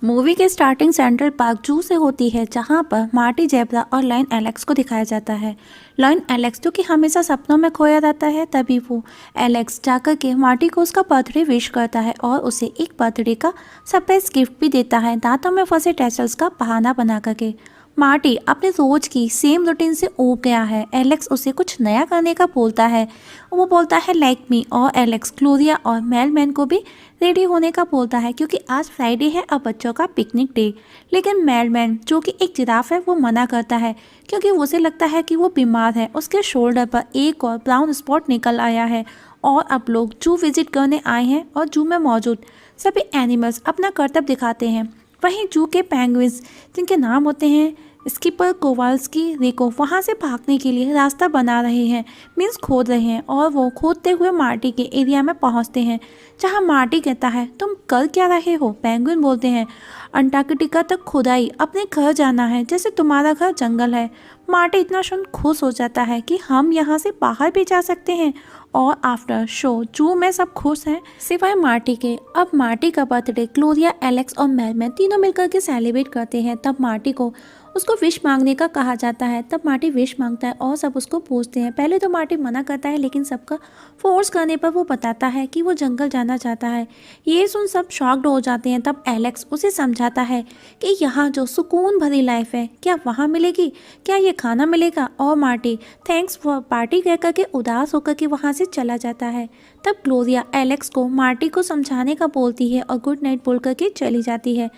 Movie के starting central park जू से होती है, जहां पर मार्टी, जेब्रा और लायन एलेक्स को दिखाया जाता है। लायन एलेक्स जो कि हमेशा सपनों में खोया रहता है, तभी वो एलेक्स जाकर के मार्टी को उसका बर्थडे विश करता है और उसे एक बर्थडे का सरप्राइज गिफ्ट भी देता है, दांतों में फंसे टेसल्स का बहाना बना करके। मार्टी अपने रोज की सेम रूटीन से ऊब गया है। एलेक्स उसे कुछ नया करने का बोलता है। वो बोलता है लाइक मी, और एलेक्स ग्लोरिया और मेलमैन को भी रेडी होने का बोलता है क्योंकि आज फ्राइडे है और बच्चों का पिकनिक डे। लेकिन मेलमैन जो कि एक जिराफ है वो मना करता है क्योंकि उसे लगता है कि वो बीमार है। उसके शोल्डर पर एक और ब्राउन स्पॉट निकल आया है और अब लोग जू विजिट करने आए हैं और जू में मौजूद सभी एनिमल्स अपना करतब दिखाते हैं। वहीं जू के पेंगुइन्स जिनके नाम होते हैं स्कीपर, कोवाल्स्की, रिको, वहाँ से भागने के लिए रास्ता बना रहे हैं, मीन्स खोद रहे हैं, और वो खोदते हुए मार्टी के एरिया में पहुँचते हैं जहाँ मार्टी कहता है तुम कर क्या रहे हो। पेंगुइन बोलते हैं अंटार्कटिका तक खुदाई, अपने घर जाना है जैसे तुम्हारा घर जंगल है। मार्टी इतना सुन खुश हो जाता है कि हम यहाँ से बाहर भी जा सकते हैं। और आफ्टर शो जू में सब खुश हैं सिवाय मार्टी के। अब मार्टी का बर्थडे ग्लोरिया, एलेक्स और मेलमैन तीनों मिलकर के सेलिब्रेट करते हैं। तब मार्टी को उसको विश मांगने का कहा जाता है। तब मार्टी विश मांगता है और सब उसको पूछते हैं। पहले तो मार्टी मना करता है, लेकिन सबका फोर्स करने पर वो बताता है कि वो जंगल जाना चाहता है। ये सुन सब शॉक्ड हो जाते हैं। तब एलेक्स उसे समझाता है कि यहाँ जो सुकून भरी लाइफ है क्या वहाँ मिलेगी, क्या ये खाना मिलेगा। और मार्टी थैंक्स फॉर पार्टी कह करके उदास होकर के वहाँ से चला जाता है। तब ग्लोरिया एलेक्स को मार्टी को समझाने का बोलती है और गुड नाइट बोल करके चली जाती है।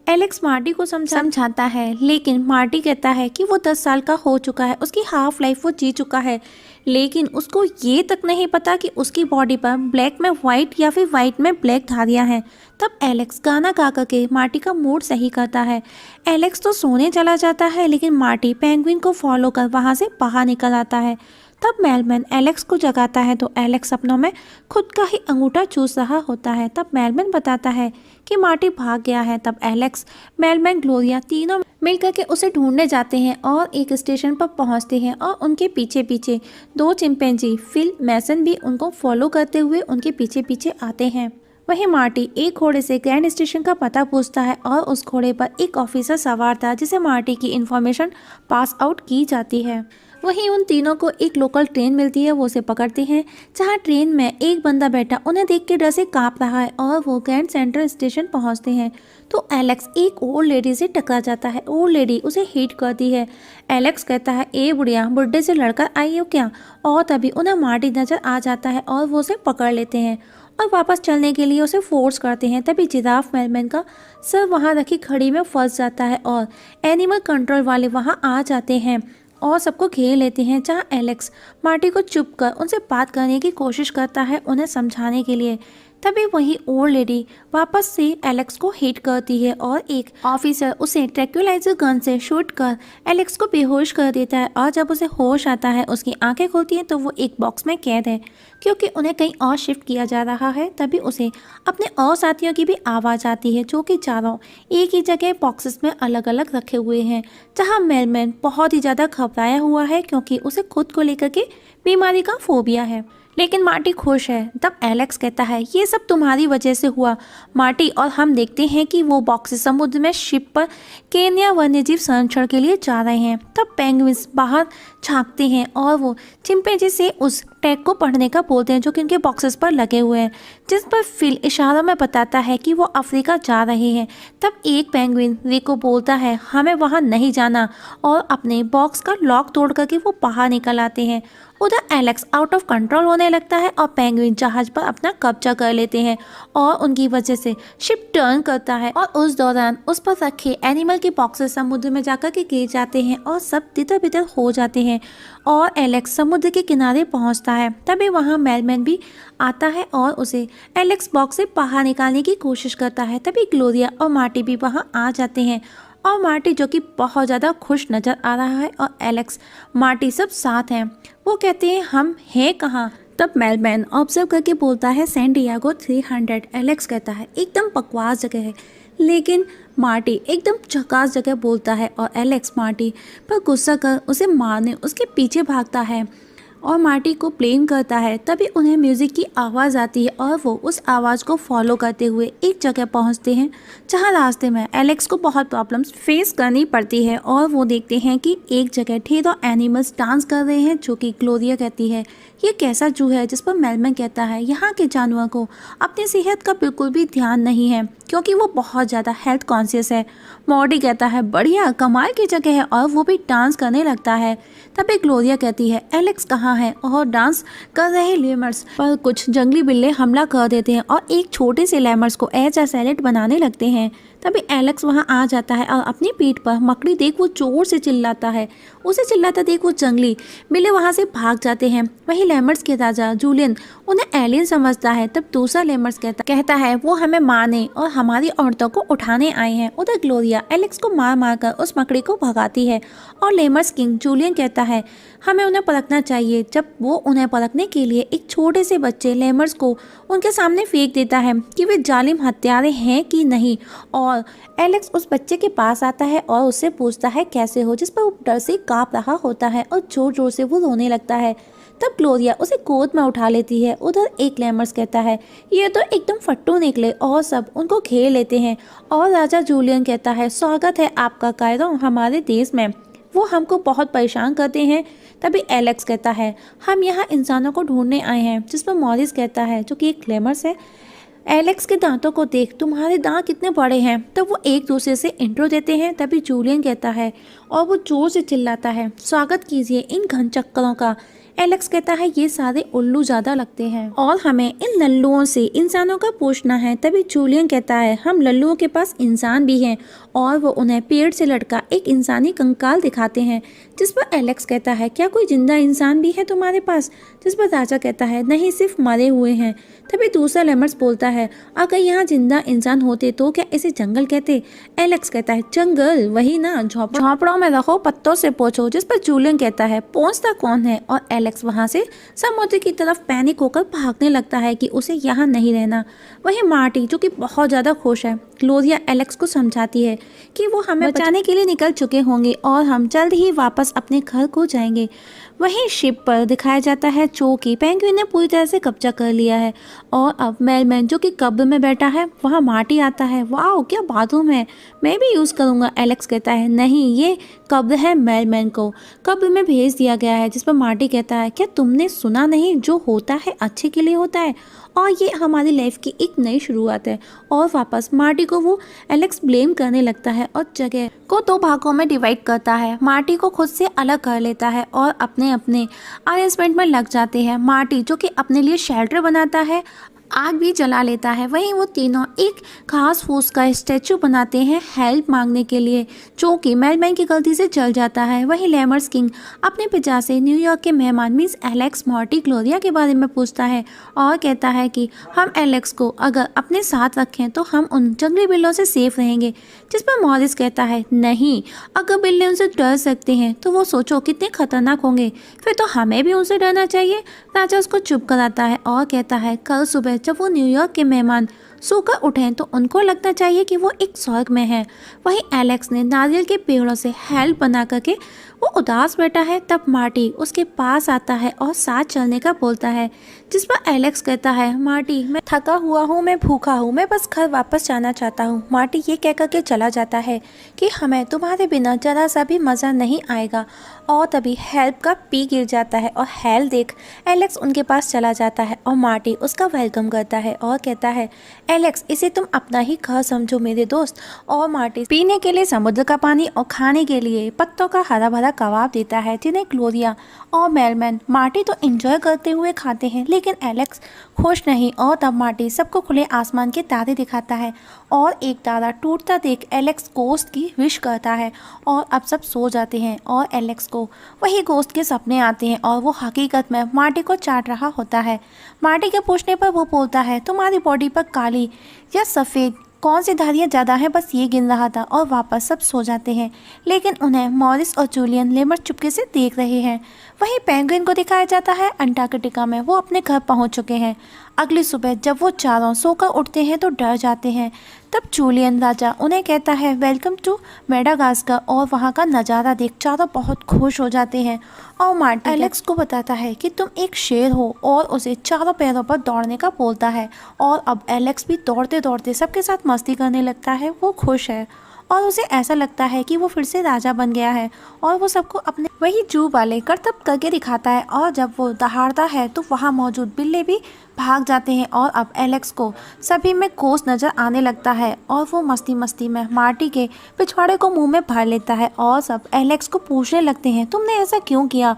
एलेक्स मार्टी को समझाता है, लेकिन मार्टी कहता है कि वो 10 साल का हो चुका है, उसकी हाफ लाइफ वो जी चुका है, लेकिन उसको ये तक नहीं पता कि उसकी बॉडी पर ब्लैक में वाइट या फिर वाइट में ब्लैक धारियां हैं। तब एलेक्स गाना गा करके मार्टी का मूड सही करता है। एलेक्स तो सोने चला जाता है, लेकिन मार्टी पेंगुइन को फॉलो कर वहाँ से बाहर निकल आता है। तब मेलमैन एलेक्स को जगाता है तो एलेक्स सपनों में खुद का ही अंगूठा चूस रहा होता है। तब मेलमैन बताता है कि मार्टी भाग गया है। तब एलेक्स, मेलमैन, ग्लोरिया तीनों मिलकर के उसे ढूंढने जाते हैं और एक स्टेशन पर पहुंचते हैं और उनके पीछे पीछे 2 चिंपैंजी फिल मैसन भी उनको फॉलो करते हुए उनके पीछे पीछे आते हैं। वहीं मार्टी एक घोड़े से ग्रैंड स्टेशन का पता पूछता है और उस घोड़े पर एक ऑफिसर सवार था जिसे मार्टी की इन्फॉर्मेशन पास आउट की जाती है। वहीं उन तीनों को एक लोकल ट्रेन मिलती है, वो उसे पकड़ते हैं, जहां ट्रेन में एक बंदा बैठा उन्हें देख के डर से कांप रहा है और वो ग्रैंड सेंट्रल स्टेशन पहुंचते हैं तो एलेक्स एक ओल्ड लेडी से टकरा जाता है। ओल्ड लेडी उसे हिट करती है। एलेक्स कहता है ए बुढ़िया, बुड्ढे से लड़कर आई हो क्या। और तभी उन्हें मार्टी नजर आ जाता है और वो उसे पकड़ लेते हैं और वापस चलने के लिए उसे फोर्स करते हैं। तभी जिराफ मेलमैन का सर वहाँ रखी घड़ी में फंस जाता है और एनिमल कंट्रोल वाले वहाँ आ जाते हैं और सबको घेर लेते हैं, जहां एलेक्स मार्टी को चुप कर उनसे बात करने की कोशिश करता है उन्हें समझाने के लिए। तभी वही ओल्ड लेडी वापस से एलेक्स को हिट करती है और एक ऑफिसर उसे ट्रैंक्विलाइजर गन से शूट कर एलेक्स को बेहोश कर देता है। और जब उसे होश आता है, उसकी आंखें खुलती हैं तो वो एक बॉक्स में कैद है क्योंकि उन्हें कहीं और शिफ्ट किया जा रहा है। तभी उसे अपने और साथियों की भी आवाज़ आती है जो कि चारों एक ही जगह बॉक्सेस में अलग अलग रखे हुए हैं, जहाँ मेलमैन बहुत ही ज़्यादा घबराया हुआ है क्योंकि उसे खुद को लेकर के बीमारी का फोबिया है, लेकिन मार्टी खुश है। तब एलेक्स कहता है ये सब तुम्हारी वजह से हुआ मार्टी, और हम देखते हैं कि वो बॉक्सेस समुद्र में शिप पर केन्या वन्यजीव संरक्षण के लिए जा रहे हैं। तब पेंगुइन्स बाहर झांकते हैं और वो चिंपैंजी से उस टैग को पढ़ने का बोलते हैं जो कि उनके बॉक्सेस पर लगे हुए हैं, जिस पर फिल इशारों में बताता है कि वो अफ्रीका जा रहे हैं। तब एक पेंगुइन रिको बोलता है हमें वहाँ नहीं जाना और अपने बॉक्स का लॉक तोड़ करके वो बाहर निकल आते हैं। उधर एलेक्स आउट ऑफ कंट्रोल होने लगता है और पेंगुइन जहाज पर अपना कब्जा कर लेते हैं और उनकी वजह से शिप टर्न करता है और उस दौरान उस पर रखे एनिमल के बॉक्सेस समुद्र में जाकर के गिर जाते हैं और सब तितर बितर हो जाते हैं और एलेक्स समुद्र के किनारे पहुंचता है। तभी वहां मेलमैन भी आता है और उसे एलेक्स बॉक्स से बाहर निकालने की कोशिश करता है। तभी ग्लोरिया और मार्टी भी वहां आ जाते हैं और मार्टी जो कि बहुत ज़्यादा खुश नज़र आ रहा है और एलेक्स, मार्टी सब साथ हैं। वो कहते हैं हम हैं कहाँ। तब मेलमैन ऑब्जर्व करके बोलता है सैन डिएगो 300। एलेक्स कहता है एकदम बकवास जगह है, लेकिन मार्टी एकदम झकास जगह बोलता है और एलेक्स मार्टी पर गुस्सा कर उसे मारने उसके पीछे भागता है। और मार्टी को ब्लेम करता है। तभी उन्हें म्यूजिक की आवाज़ आती है और वो उस आवाज़ को फॉलो करते हुए एक जगह पहुंचते हैं जहां रास्ते में एलेक्स को बहुत प्रॉब्लम्स फेस करनी पड़ती है और वो देखते हैं कि एक जगह ढेरों एनिमल्स डांस कर रहे हैं, जो कि ग्लोरिया कहती है ये कैसा जू है। जिस पर मेलमैन कहता है यहाँ के जानवर को अपनी सेहत का बिल्कुल भी ध्यान नहीं है क्योंकि वो बहुत ज़्यादा हेल्थ कॉन्शियस है। मॉर्टी कहता है बढ़िया, कमाल की जगह है, और वो भी डांस करने लगता है। तभी ग्लोरिया कहती है एलेक्स कहाँ है, और डांस कर रहे लेमर्स पर कुछ जंगली बिल्ले हमला कर देते हैं और एक छोटे से लेमर्स को एज अ सैलेड बनाने लगते हैं। तभी एलेक्स वहां आ जाता है और अपनी पीठ पर मकड़ी देख वो जोर से चिल्लाता है। उसे चिल्लाता देख वो जंगली बिल्ले वहां से भाग जाते हैं। वही लेमर्स के राजा जूलियन उन्हें एलियन समझता है। तब दूसरा लेमर्स कहता है वो हमें मारने और हमारी औरतों को उठाने आए हैं। उधर ग्लोरिया एलेक्स को मार मार कर उस मकड़ी को भगाती है और लेमर्स किंग जूलियन कहता है हमें उन्हें परखना चाहिए। जब वो उन्हें परखने के लिए एक छोटे से बच्चे लेमर्स को उनके सामने फेंक देता है कि वे जालिम हत्यारे हैं कि नहीं, और एलेक्स उस बच्चे के पास आता है और उससे पूछता है कैसे हो, जिस पर वो डर से कांप रहा होता है और जोर जोर से वो रोने लगता है। तब ग्लोरिया उसे गोद में उठा लेती है। उधर एक लेमर्स कहता है ये तो एकदम फट्टू निकले, और सब उनको घेर लेते हैं। और राजा जूलियन कहता है स्वागत है आपका कायरो हमारे देश में, वो हमको बहुत परेशान करते हैं। तभी एलेक्स कहता है हम यहाँ इंसानों को ढूंढने आए हैं। जिस पर मॉरिस कहता है जो कि एक लेमर्स है एलेक्स के दांतों को देख, तुम्हारे दांत कितने बड़े हैं। तब वो एक दूसरे से इंट्रो देते हैं। तभी जूलियन कहता है और वो जोर से चिल्लाता है स्वागत कीजिए इन घन चक्करों का। एलेक्स कहता है ये सारे उल्लू ज्यादा लगते हैं और हमें इन लल्लुओं से इंसानों का पूछना है। तभी जूलियन कहता है हम लल्लुओं के पास इंसान भी हैं, और वो उन्हें पेड़ से लटका एक इंसानी कंकाल दिखाते हैं। जिस पर एलेक्स कहता है क्या कोई जिंदा इंसान भी है तुम्हारे पास। जिस पर राजा कहता है नहीं, सिर्फ मरे हुए हैं। तभी दूसरा लेमर्स बोलता है अगर यहाँ जिंदा इंसान होते तो क्या इसे जंगल कहते। एलेक्स कहता है जंगल वही ना, झोपड़ों में रखो, पत्तों से पोंछो। जिस पर जूलियन कहता है पोंछता कौन है, और एलेक्स वहां से समुद्र की तरफ पैनिक होकर भागने लगता है कि उसे यहाँ नहीं रहना। वही मार्टी जो कि बहुत ज्यादा खुश है, ग्लोरिया एलेक्स को समझाती है कि वो हमें बचाने के लिए निकल चुके होंगे और हम जल्द ही वापस अपने घर को जाएंगे। वहीं शिप पर दिखाया जाता है जो कि पेंगुइन ने पूरी तरह से कब्जा कर लिया है, और अब मेलमैन जो कि कब्र में बैठा है वहाँ मार्टी आता है। वाह क्या बाथरूम है, मैं भी यूज़ करूँगा। एलेक्स कहता है नहीं, ये कब्र है, मेलमैन को कब्र में भेज दिया गया है। जिस पर मार्टी कहता है क्या तुमने सुना नहीं, जो होता है अच्छे के लिए होता है, और ये हमारी लाइफ की एक नई शुरुआत है। और वापस मार्टी को वो एलेक्स ब्लेम करने लगता है और जगह को दो भागों में डिवाइड करता है। मार्टी को खुद से अलग कर लेता है और अपने अपने अरेंजमेंट में लग जाते हैं। मार्टी जो कि अपने लिए शेल्टर बनाता है, आग भी जला लेता है। वहीं वो तीनों एक घास फूस का स्टैचू बनाते हैं हेल्प मांगने के लिए, जो कि मेलमैन की गलती से जल जाता है। वहीं लेमर्स किंग अपने पिता से न्यूयॉर्क के मेहमान मीन्स एलेक्स, मॉर्टी, ग्लोरिया के बारे में पूछता है और कहता है कि हम एलेक्स को अगर अपने साथ रखें तो हम उन जंगली बिल्लों से सेफ रहेंगे। जिस पर मॉरिस कहता है नहीं, अगर बिल्ले उनसे डर सकते हैं तो वो सोचो कितने खतरनाक होंगे, फिर तो हमें भी उनसे डरना चाहिए। राजा उसको चुप कराता है और कहता है कल सुबह जब वो न्यूयॉर्क के मेहमान सोकर उठें तो उनको लगना चाहिए कि वो एक स्वर्ग में है। वहीं एलेक्स ने नारियल के पेड़ों से हेल्प बना करके वो उदास बैठा है। तब मार्टी उसके पास आता है और साथ चलने का बोलता है। जिस पर एलेक्स कहता है मार्टी मैं थका हुआ हूँ, मैं भूखा हूँ, मैं बस घर वापस जाना चाहता हूँ। मार्टी ये कह करके चला जाता है कि हमें तुम्हारे बिना जरा सा भी मज़ा नहीं आएगा। और तभी हेल्प का पी गिर जाता है और हेल्प देख एलेक्स उनके पास चला जाता है और मार्टी उसका वेलकम करता है और कहता है एलेक्स इसे तुम अपना ही घर समझो मेरे दोस्त। और मार्टी पीने के लिए समुद्र का पानी और खाने के लिए पत्तों का हरा भरा कबाब देता है, जिन्हें ग्लोरिया और मेलमैन मार्टी तो एंजॉय करते हुए खाते हैं, लेकिन एलेक्स खुश नहीं। और तब मार्टी सबको खुले आसमान के तारे दिखाता है और एक तारा टूटता देख एलेक्स गोश्त की विश करता है और अब सब सो जाते हैं और एलेक्स को वही गोश्त के सपने आते हैं और वो हकीकत में मार्टी को चाट रहा होता है। मार्टी के पूछने पर वो बोलता है तुम्हारी बॉडी पर काली या सफ़ेद कौन सी धारियाँ ज़्यादा हैं, बस ये गिन रहा था। और वापस सब सो जाते हैं, लेकिन उन्हें मॉरिस और जूलियन लेमर चुपके से देख रहे हैं। वहीं पेंगुइन को दिखाया जाता है अंटार्कटिका में, वो अपने घर पहुंच चुके हैं। अगली सुबह जब वो चारों सोकर उठते हैं तो डर जाते हैं। तब जूलियन राजा उन्हें कहता है वेलकम टू मेडागास्कर और वहाँ का नज़ारा देख चारों बहुत खुश हो जाते हैं। और मार्टी एलेक्स को बताता है कि तुम एक शेर हो और उसे चारों पैरों पर दौड़ने का बोलता है। और अब एलेक्स भी दौड़ते दौड़ते सबके साथ मस्ती करने लगता है। वो खुश है और उसे ऐसा लगता है कि वो फिर से राजा बन गया है और वो सबको अपने वही जू वाले करतब करके दिखाता है। और जब वो दहाड़ता है तो वहाँ मौजूद बिल्ली भी भाग जाते हैं और अब एलेक्स को सभी में कोस नज़र आने लगता है और वो मस्ती मस्ती में मार्टी के पिछवाड़े को मुंह में भर लेता है। और सब एलेक्स को पूछने लगते हैं तुमने ऐसा क्यों किया।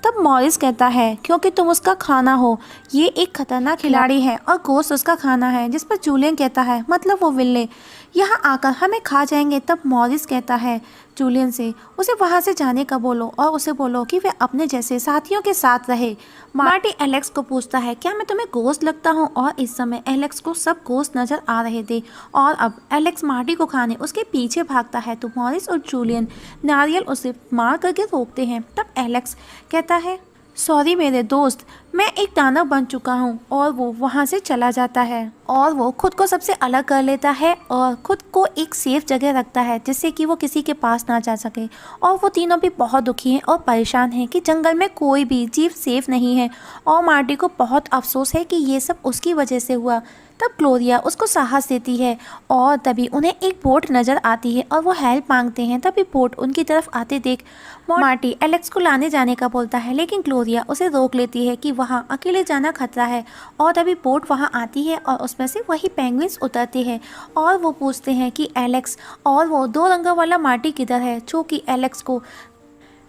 तब मॉरिस कहता है क्योंकि तुम उसका खाना हो, ये एक खतरनाक खिलाड़ी है और गोश्त उसका खाना है। जिस पर जूलियन कहता है मतलब वो विल्ले यहाँ आकर हमें खा जाएंगे। तब मॉरिस कहता है जूलियन से उसे वहाँ से जाने का बोलो और उसे बोलो कि वे अपने जैसे साथियों के साथ रहे। मार्टी एलेक्स को पूछता है क्या मैं तुम्हें गोश्त लगता हूँ। और इस समय एलेक्स को सब गोश्त नज़र आ रहे थे और अब एलेक्स मार्टी को खाने उसके पीछे भागता है तो मॉरिस और जूलियन नारियल उसे मार करके रोकते हैं। तब एलेक्स कहता है सॉरी मेरे दोस्त, मैं एक दानव बन चुका हूँ। और वो वहाँ से चला जाता है और वो खुद को सबसे अलग कर लेता है और खुद को एक सेफ जगह रखता है जिससे कि वो किसी के पास ना जा सके। और वो तीनों भी बहुत दुखी हैं और परेशान हैं कि जंगल में कोई भी जीव सेफ नहीं है और मार्टी को बहुत अफसोस है कि ये सब उसकी वजह से हुआ। तब ग्लोरिया उसको साहस देती है और तभी उन्हें एक बोट नज़र आती है और वो हेल्प मांगते हैं। तभी बोट उनकी तरफ आते देख मार्टी एलेक्स को लाने जाने का बोलता है लेकिन ग्लोरिया उसे रोक लेती है कि वहाँ अकेले जाना खतरा है। और तभी बोट वहाँ आती है और उसमें से वही पेंगुइन्स उतरते हैं और वो पूछते हैं कि एलेक्स और वो दो रंगों वाला मार्टी किधर है जो कि एलेक्स को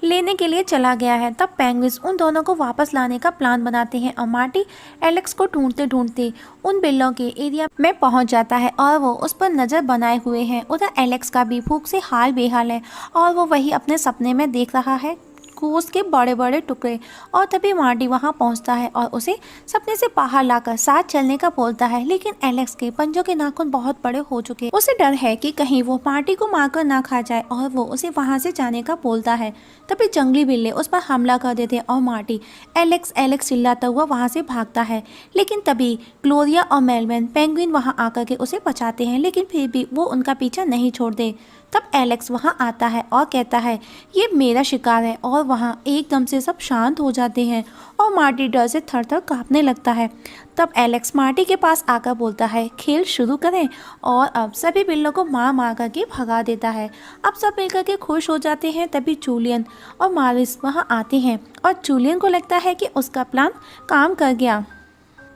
लेने के लिए चला गया है। तब पेंगुइन्स उन दोनों को वापस लाने का प्लान बनाते हैं और मार्टी एलेक्स को ढूंढते ढूंढते उन बिल्लों के एरिया में पहुंच जाता है और वो उस पर नज़र बनाए हुए हैं। उधर एलेक्स का भी भूख से हाल बेहाल है और वो वही अपने सपने में देख रहा है गोश्त के बड़े बड़े टुकड़े। और तभी मार्टी वहां पहुंचता है और उसे सपने से बाहर लाकर साथ चलने का बोलता है लेकिन एलेक्स के पंजों के नाखून बहुत बड़े हो चुके हैं। उसे डर है कि कहीं वो मार्टी को मारकर ना खा जाए और वो उसे वहां से जाने का बोलता है। तभी जंगली बिल्ले उस पर हमला कर देते और मार्टी एलेक्स एलेक्स चिल्लाता हुआ वहां से भागता है। लेकिन तभी ग्लोरिया और मेलविन पेंगुइन वहां आकर के उसे बचाते हैं लेकिन फिर भी वो उनका पीछा नहीं छोड़ते। तब एलेक्स वहां आता है और कहता है ये मेरा शिकार है और वहां एकदम से सब शांत हो जाते हैं और मार्टी डर से थर थर कांपने लगता है। तब एलेक्स मार्टी के पास आकर बोलता है खेल शुरू करें और अब सभी बिल्लों को मार मार करके भगा देता है। अब सब मिलकर के खुश हो जाते हैं। तभी जूलियन और मॉरिस वहां आते हैं और जूलियन को लगता है कि उसका प्लान काम कर गया।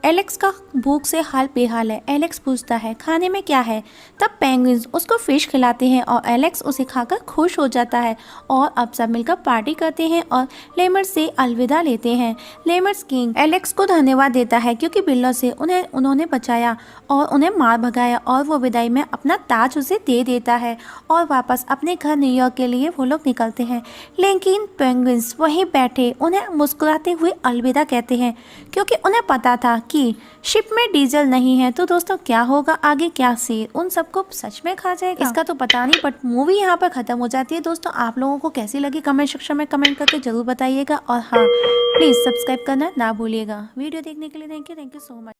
एलेक्स का भूख से हाल बेहाल है। एलेक्स पूछता है खाने में क्या है। तब पेंगुइन्स उसको फिश खिलाते हैं और एलेक्स उसे खाकर खुश हो जाता है। और अब सब मिलकर पार्टी करते हैं और लेमर्स से अलविदा लेते हैं। लेमर्स किंग एलेक्स को धन्यवाद देता है क्योंकि बिल्लों से उन्होंने बचाया और उन्हें मार भगाया और वो विदाई में अपना ताज उसे दे देता है और वापस अपने घर न्यूयॉर्क के लिए वो लोग निकलते हैं। लेकिन पेंगुइन्स वहीं बैठे उन्हें मुस्कुराते हुए अलविदा कहते हैं क्योंकि उन्हें पता था कि शिप में डीजल नहीं है। तो दोस्तों क्या होगा आगे, क्या शेर उन सबको सच में खा जाएगा, इसका तो पता नहीं। बट मूवी यहाँ पर खत्म हो जाती है। दोस्तों आप लोगों को कैसी लगी कमेंट सेक्शन में कमेंट करके जरूर बताइएगा और हाँ प्लीज़ सब्सक्राइब करना ना भूलिएगा। वीडियो देखने के लिए थैंक यू सो मच।